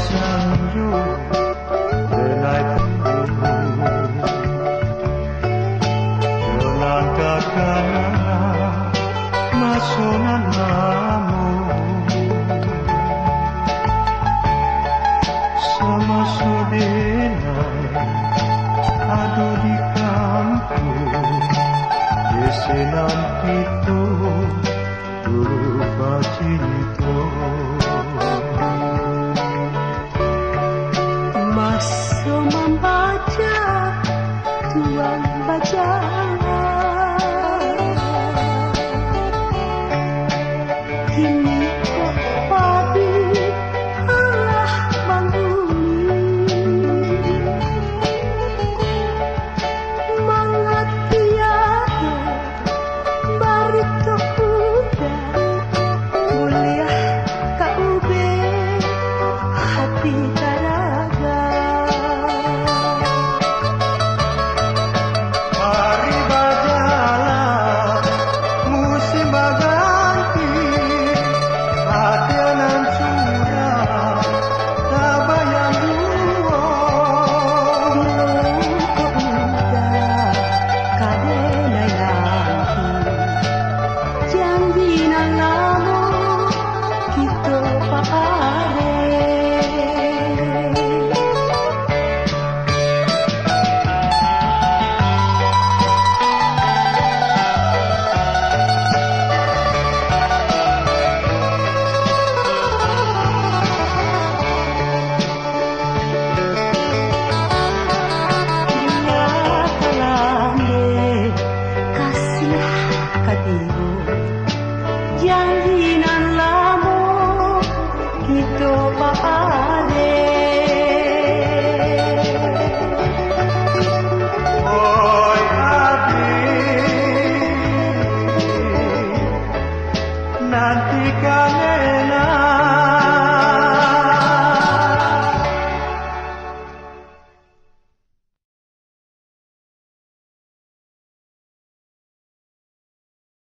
sanjo denai puru Yonan kakana masonan namu sama sodenai ado di kampung desenan itu lupa cinta Masuk membaca tuang baca kini kok padi Allah bangun mangat tiada bari kuda kuliah KUB hati taraga hari bajalah musim baganti adenan curah tabayang dua dilung kuda kadenai lagi janji nang lamo kita paare kasih katimu